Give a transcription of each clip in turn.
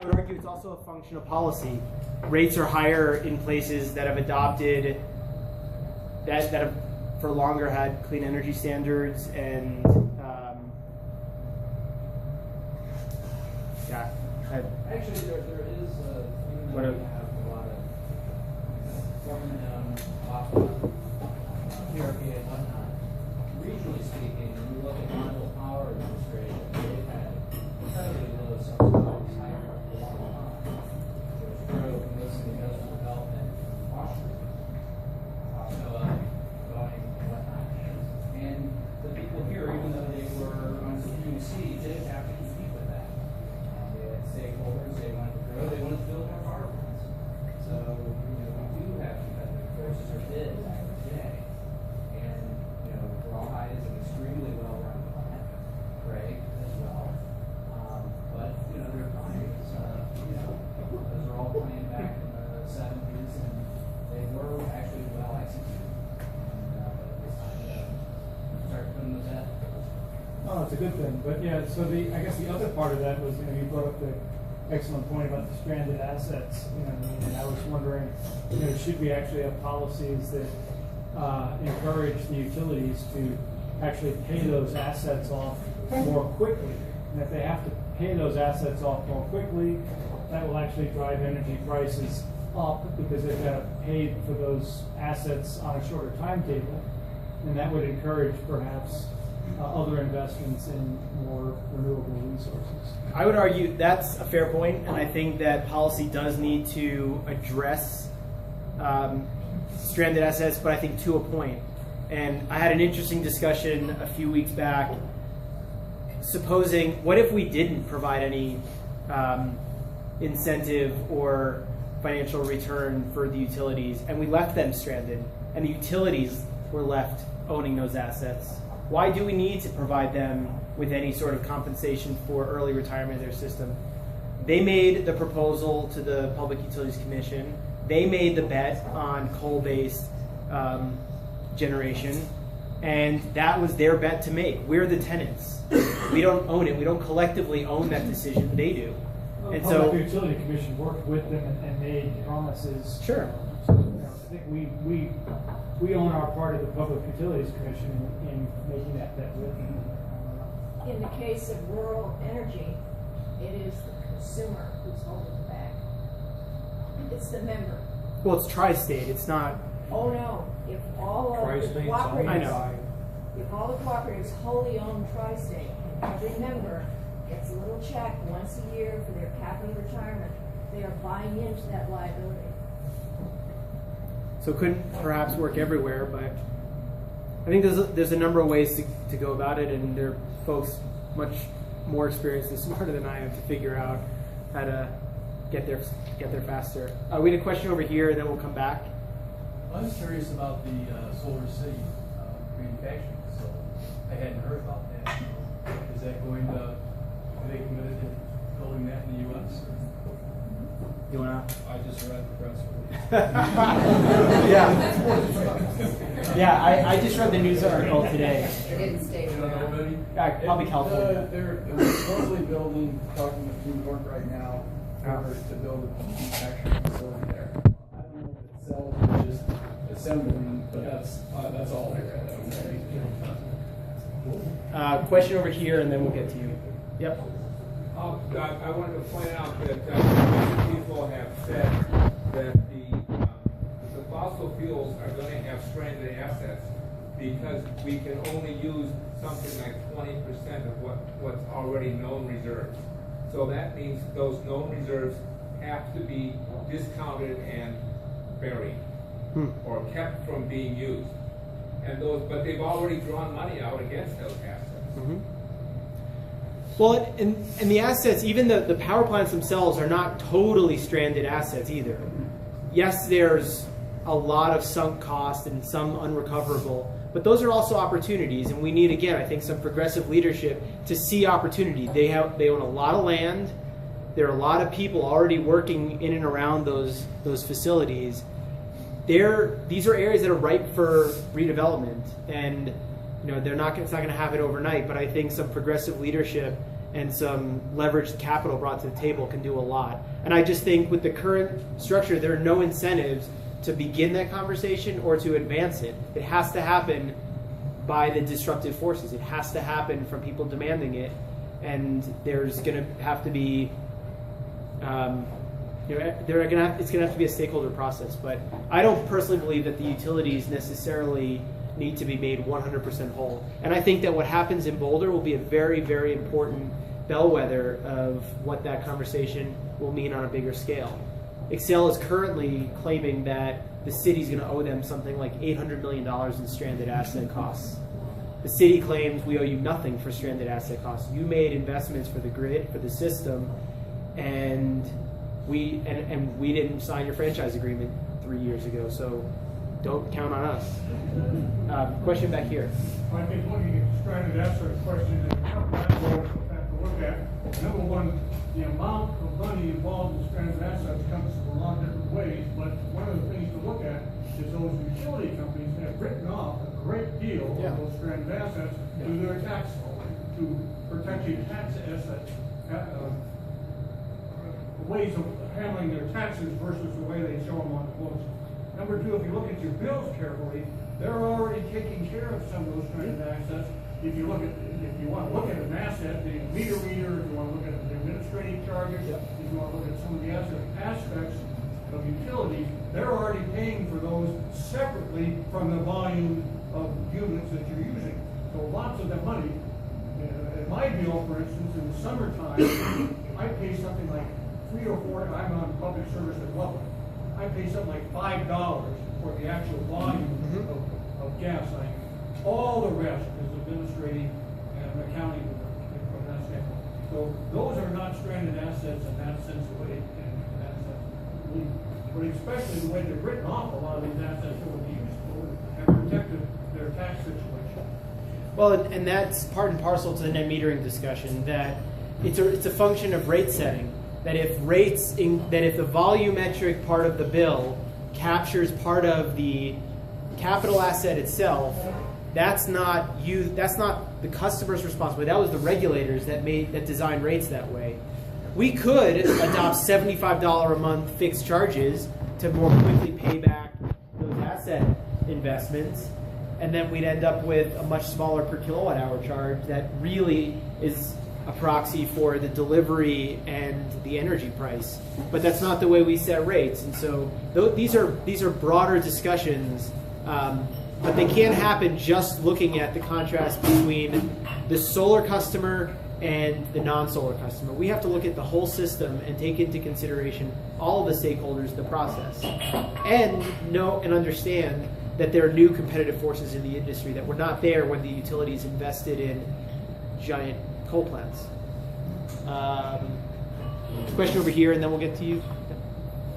I would argue it's also a function of policy. Rates are higher in places that have adopted, that have for longer had clean energy standards and yeah. Actually, there is, even though we have a lot of government-owned PRP and whatnot, regionally speaking, when you look at Mondo Power Administration, they've had incredibly low subsidies higher for a long time. There's growth in this industrial development in Washington, Osceola, going and whatnot. And the people here, even though they were on the PUC, didn't have to compete with that. They had stakeholders, they wanted to grow, they wanted to build more power plants. So, we do have competitive forces or did back in the day. And, Rawhide is an extremely well-run plant, Craig as well. But, their findings, those are all planned back in the 70s, and they were actually well executed. And it's time to start putting those out. Oh, it's a good thing. But yeah, so I guess the other part of that was, you brought up the excellent point about the stranded assets. And I was wondering, should we actually have policies that encourage the utilities to actually pay those assets off more quickly? And if they have to pay those assets off more quickly, that will actually drive energy prices up because they've got to pay for those assets on a shorter timetable. And that would encourage perhaps other investments in more renewable resources. I would argue that's a fair point, and I think that policy does need to address stranded assets, but I think to a point. And I had an interesting discussion a few weeks back. Supposing, what if we didn't provide any incentive or financial return for the utilities, and we left them stranded, and the utilities were left owning those assets? Why do we need to provide them with any sort of compensation for early retirement of their system? They made the proposal to the Public Utilities Commission. They made the bet on coal-based generation, and that was their bet to make. We're the tenants. We don't own it. We don't collectively own that decision. They do. Well, and the so Public Utility Commission worked with them and made promises. Sure. So, I think we own our part of the Public Utilities Commission in making that bet with them. In the case of rural energy, it is the consumer who's holding the bag. It's the member. well, it's tri-state. It's not. Oh no! If all of the cooperatives, I know. if all the cooperatives wholly own tri-state, and every member gets a little check once a year for their capital retirement, they are buying into that liability. So it couldn't perhaps work everywhere, but I think there's a number of ways to go about it, and there are folks much more experienced and smarter than I am to figure out how to get there faster. We had a question over here, and then we'll come back. I was curious about the Solar City manufacturing facility. I hadn't heard about that. Is that going to, are they committed to building that in the U.S.? You wanna? I just read the press release. Yeah. Yeah, I just read the news article today. It didn't state it. Probably California. They're supposedly talking with New York right now to build a manufacturing facility there. I don't know if it sells or just assembling, but that's all I read. Question over here, and then we'll get to you. Yep. I wanted to point out that many people have said that the fossil fuels are going to have stranded assets because we can only use something like 20% of what's already known reserves. So that means those known reserves have to be discounted and buried or kept from being used. But they've already drawn money out against those assets. Mm-hmm. Well, and the assets, even the power plants themselves, are not totally stranded assets either. Yes, there's a lot of sunk cost and some unrecoverable, but those are also opportunities, and we need, again, I think, some progressive leadership to see opportunity. They own a lot of land. There are a lot of people already working in and around those facilities. These are areas that are ripe for redevelopment, and it's not going to happen overnight, but I think some progressive leadership and some leveraged capital brought to the table can do a lot. And I just think with the current structure, there are no incentives to begin that conversation or to advance it. It has to happen by the disruptive forces. It has to happen from people demanding it, and there's going to have to be, it's going to have to be a stakeholder process. But I don't personally believe that the utilities necessarily need to be made 100% whole. And I think that what happens in Boulder will be a very, very important bellwether of what that conversation will mean on a bigger scale. Excel is currently claiming that the city's going to owe them something like $800 million in stranded asset costs. The city claims we owe you nothing for stranded asset costs. You made investments for the grid, for the system, and we didn't sign your franchise agreement 3 years ago, so don't count on us. Question back here. I think looking at stranded asset question, that we'll have to look at. Number one, the amount of money involved in stranded assets comes from a lot of different ways, but one of the things to look at is those utility companies have written off a great deal of those stranded assets through their tax code to protecting tax assets, ways of handling their taxes versus the way they show them on the books. Number two, if you look at your bills carefully, they're already taking care of some of those stranded assets. If you want to look at an asset, the meter reader, if you want to look at the administrative charges, if you want to look at some of the asset aspects of utilities, they're already paying for those separately from the volume of units that you're using. So lots of that money, in my bill, for instance, in the summertime, I pay something like $3 or $4. I'm on public service at Lubbock. I pay something like $5 for the actual volume of gas I use. All the rest is administrative and accounting from that standpoint. So those are not stranded assets in that sense, but especially the way they're written off a lot of these assets that would be useful and protected their tax situation. Well, and that's part and parcel to the net metering discussion, that it's a function of rate setting. That if the volumetric part of the bill captures part of the capital asset itself, that's not the customer's responsibility. That was the regulators that designed rates that way. We could adopt $75 a month fixed charges to more quickly pay back those asset investments, and then we'd end up with a much smaller per kilowatt hour charge that really is a proxy for the delivery and the energy price. But that's not the way we set rates. And so these are broader discussions, but they can't happen just looking at the contrast between the solar customer and the non-solar customer. We have to look at the whole system and take into consideration all of the stakeholders in the process, and know and understand that there are new competitive forces in the industry that were not there when the utilities invested in giant coal plants. Question over here, and then we'll get to you.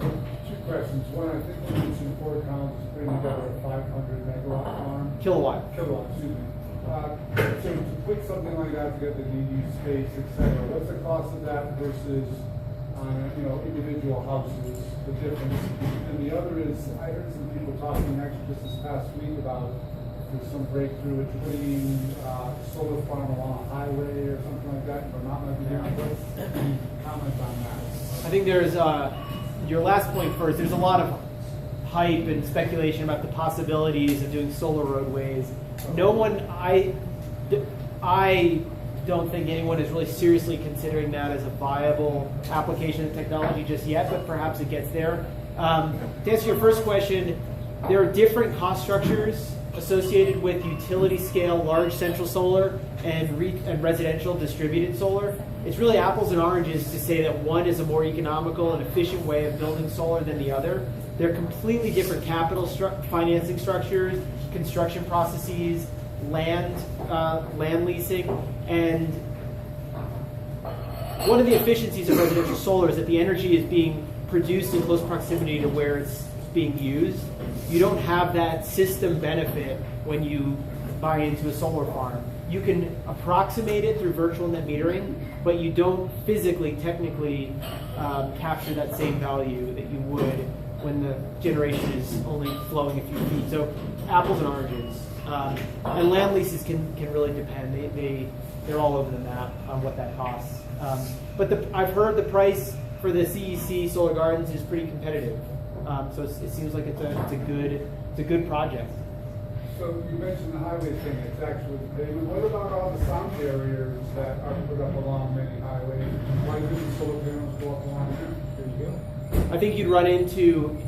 Two questions. One, I think when it's in Fort Collins, it's putting together a 500 megawatt farm. Kilowatt, Excuse me. So to put something like that together, you use space, etc. What's the cost of that versus, individual houses? The difference. And the other is, I heard some people talking actually just this past week about there's some breakthrough with putting solar farm along a highway or something like that. But not like comment on that. I think there's your last point first. There's a lot of hype and speculation about the possibilities of doing solar roadways. No one, I don't think anyone is really seriously considering that as a viable application of technology just yet, but perhaps it gets there. To answer your first question, there are different cost structures associated with utility scale large central solar and residential distributed solar. It's really apples and oranges to say that one is a more economical and efficient way of building solar than the other. They're completely different capital financing structures, construction processes, land leasing, and one of the efficiencies of residential solar is that the energy is being produced in close proximity to where it's being used. You don't have that system benefit when you buy into a solar farm. You can approximate it through virtual net metering, but you don't physically, technically capture that same value that you would when the generation is only flowing a few feet. So apples and oranges. And land leases can really depend. they're all over the map on what that costs. But I've heard the price for the CEC Solar Gardens is pretty competitive. So it seems like it's a good project. So you mentioned the highway thing, it's actually pavement. What about all the sound barriers that are put up along many highways? Why couldn't solar panels go up along there? There you go. I think you'd run into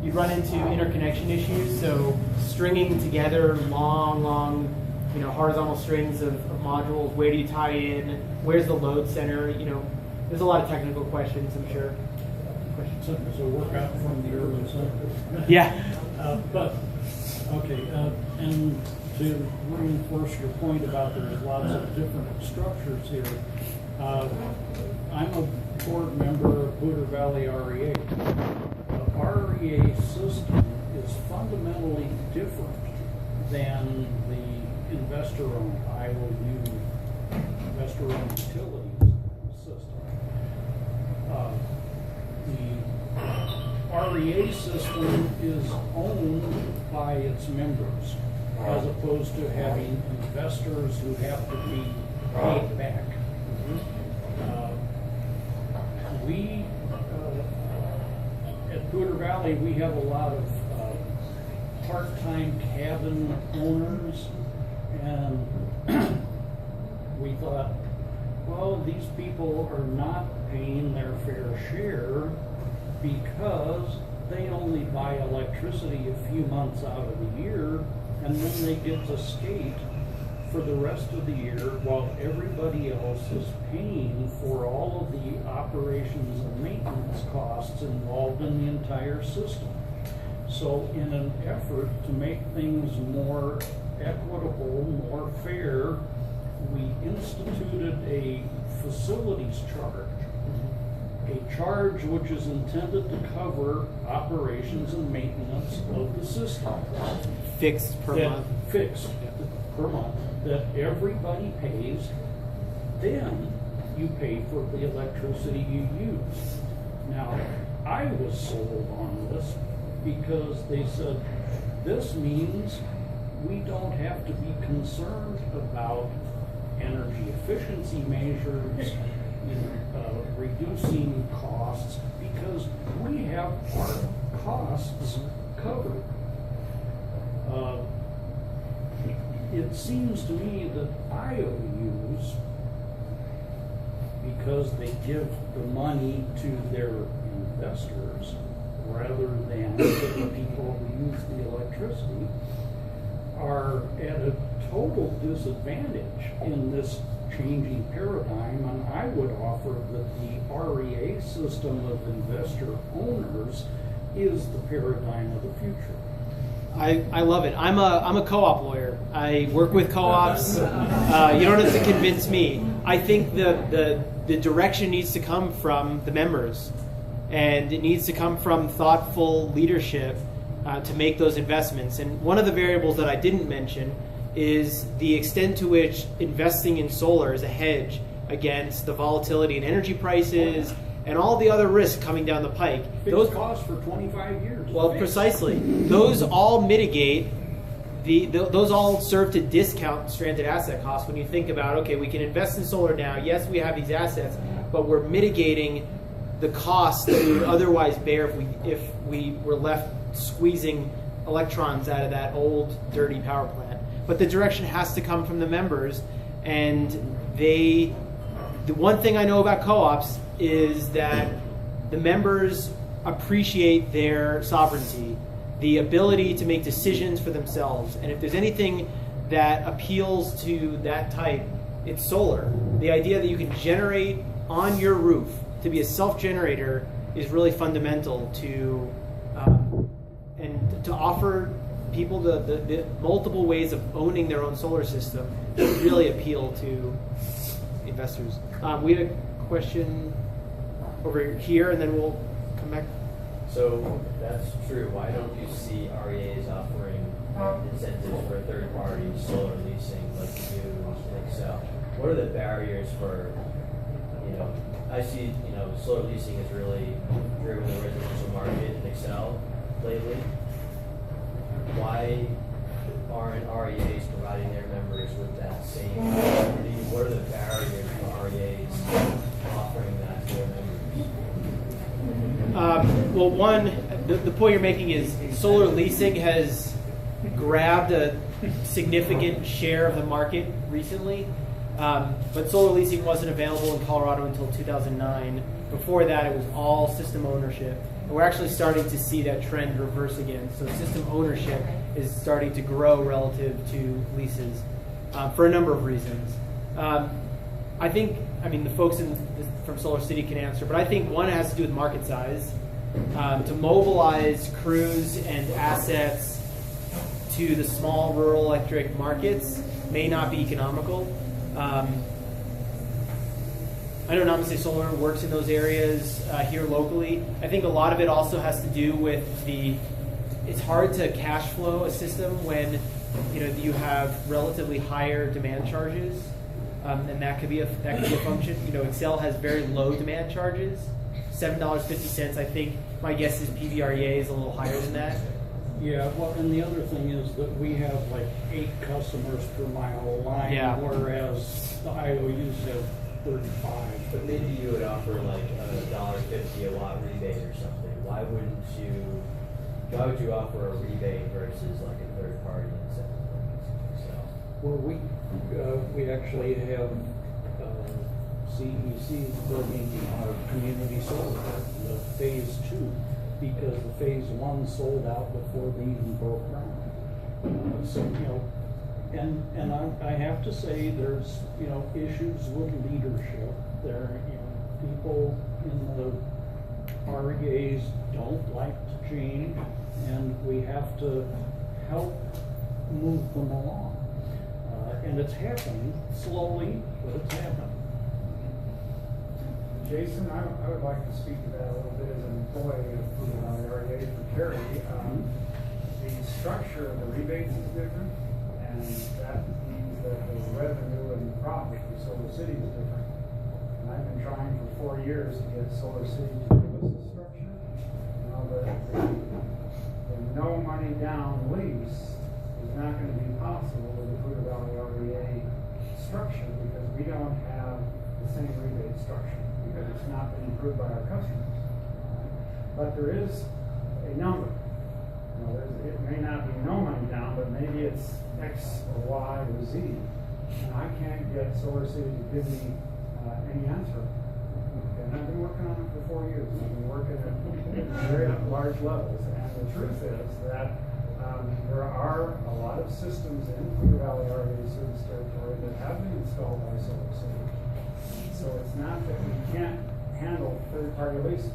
interconnection issues. So stringing together long, horizontal strings of modules. Where do you tie in? Where's the load center? There's a lot of technical questions, I'm sure. So work out from the urban center. Yeah. And to reinforce your point about there's lots of different structures here, I'm a board member of Booter Valley REA. The REA system is fundamentally different than the investor-owned IOU, investor-owned utilities system. The REA system is owned by its members, as opposed to having investors who have to be paid back. We at Booter Valley, we have a lot of part-time cabin owners, and we thought, well, these people are not paying their fair share because they only buy electricity a few months out of the year, and then they get to skate for the rest of the year while everybody else is paying for all of the operations and maintenance costs involved in the entire system. So in an effort to make things more equitable, more fair, we instituted a facilities charge. A charge which is intended to cover operations and maintenance of the system. Fixed per month. Fixed per month. That everybody pays, then you pay for the electricity you use. Now, I was sold on this because they said, this means we don't have to be concerned about energy efficiency measures, reducing costs, because we have our costs covered. It seems to me that IOUs, because they give the money to their investors rather than to the people who use the electricity, are at a total disadvantage in this changing paradigm, and I would offer that the REA system of investor owners is the paradigm of the future. I love it. I'm a co-op lawyer. I work with co-ops. You don't have to convince me. I think the direction needs to come from the members, and it needs to come from thoughtful leadership to make those investments. And one of the variables that I didn't mention is the extent to which investing in solar is a hedge against the volatility in energy prices and all the other risks coming down the pike. Those costs for 25 years. Well, precisely. Those all mitigate, those all serve to discount stranded asset costs when you think about, okay, we can invest in solar now. Yes, we have these assets, but we're mitigating the costs that we would otherwise bear if we were left squeezing electrons out of that old, dirty power plant. But the direction has to come from the members, and the one thing I know about co-ops is that the members appreciate their sovereignty, the ability to make decisions for themselves. And if there's anything that appeals to that type, it's solar. The idea that you can generate on your roof, to be a self-generator, is really fundamental to and to offer people the multiple ways of owning their own solar system really appeal to investors. We had a question over here, and then we'll come back. So that's true. Why don't you see REAs offering incentives for third-party solar leasing like you do in Excel? What are the barriers for, I see, solar leasing has really driven the residential market in Excel lately. Why aren't REAs providing their members with that same opportunity? What are the barriers for REAs offering that to their members? Well, one, the point you're making is solar leasing has grabbed a significant share of the market recently, but solar leasing wasn't available in Colorado until 2009. Before that, it was all system ownership. And we're actually starting to see that trend reverse again. So system ownership is starting to grow relative to leases for a number of reasons. I think, the folks from Solar City can answer, but I think one has to do with market size. To mobilize crews and assets to the small rural electric markets may not be economical. I know not to say solar works in those areas here locally. I think a lot of it also has to do with it's hard to cash flow a system when you have relatively higher demand charges, and that could be a function. Excel has very low demand charges, $7.50. I think my guess is PVREA is a little higher than that. Yeah, well, and the other thing is that we have like 8 customers per mile line, Yeah. whereas the IOUs have 35. But maybe you would offer like $1.50 a watt rebate or something. Why would you offer a rebate versus like a third party incentive? So. Well, we actually have CEC building our community solar, the phase 2, because the phase 1 sold out before they even broke ground. And I have to say there's issues with leadership. There people in the REAs don't like to change, and we have to help move them along. And it's happening slowly, but it's happening. Jason, I would like to speak to that a little bit as an employee of REA for Kerry. The structure of the rebates is different, and that means that the revenue and profit for Solar City is different. And I've been trying for 4 years to get Solar City to give us a structure. The no money down lease is not going to be possible with the Clear Valley REA structure because we don't have the same rebate structure because it's not been approved by our customers. But there is a number. It may not be no money down, but maybe it's X or Y or Z. And I can't get Solar City to give me any answer. And I've been working on it for 4 years. I've been working at very large levels. And the truth is that there are a lot of systems in Clear Valley REA service territory that have been installed by Solar City. So it's not that we can't handle third-party leases.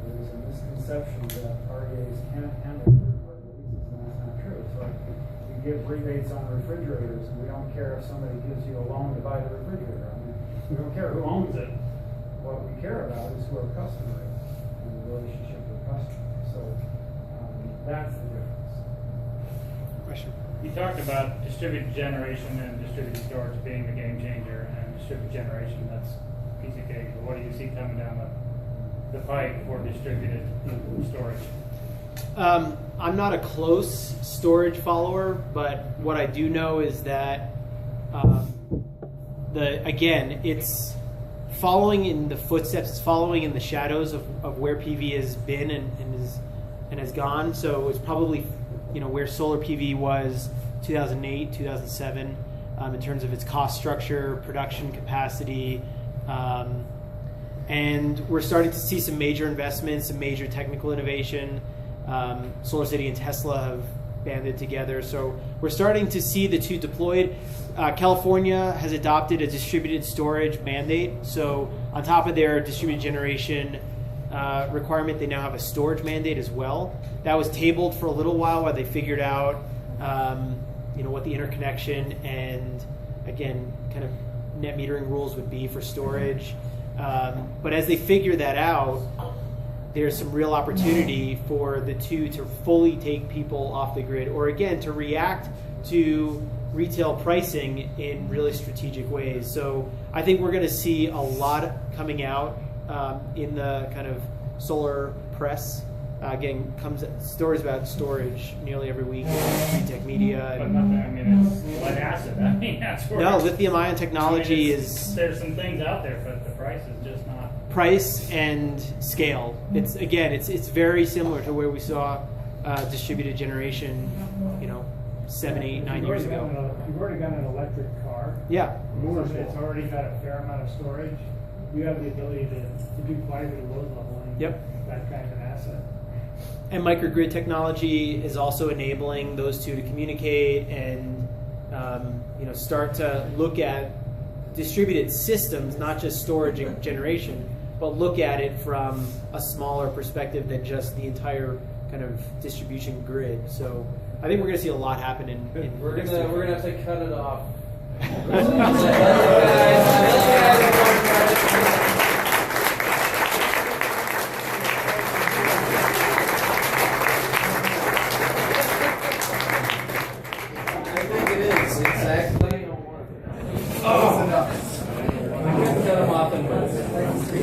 There's a misconception that REAs can't handle third-party leases, and that's not true. It's like we give rebates on refrigerators, and we don't care if somebody gives you a loan to buy the refrigerator. We don't care who owns it. What we care about is who our customer is and the relationship with the customer. So that's the difference. Question. You talked about distributed generation and distributed storage being the game changer, and distributed generation, that's a piece of cake. But what do you see coming down the pipe for distributed storage? I'm not a close storage follower, but what I do know is that it's following in the footsteps, it's following in the shadows of where PV has been and has gone. So it's probably where solar PV was 2008, 2007 in terms of its cost structure, production capacity, and we're starting to see some major investments, some major technical innovation. Solar City and Tesla have banded together, so we're starting to see the two deployed. California has adopted a distributed storage mandate, so on top of their distributed generation requirement, they now have a storage mandate as well. That was tabled for a little while they figured out what the interconnection and, again, kind of net metering rules would be for storage. But as they figure that out, there's some real opportunity for the two to fully take people off the grid, or again, to react to retail pricing in really strategic ways. So I think we're going to see a lot coming out in the kind of solar press getting stories about storage nearly every week. Tech Media. But And, nothing, I mean, it's lead acid. I mean, that's where. no, lithium-ion technology is There's some things out there, but the price is just not. price and scale. It's very similar to where we saw distributed generation, 7, 8, 9 years ago. You've already got an electric car. Yeah. So it's already got a fair amount of storage. You have the ability to do quite a bit of load leveling. Yep. That kind of an asset. And microgrid technology is also enabling those two to communicate and start to look at distributed systems, not just storage and generation, but look at it from a smaller perspective than just the entire kind of distribution grid. So I think we're going to see a lot happen in We're gonna have to cut it off.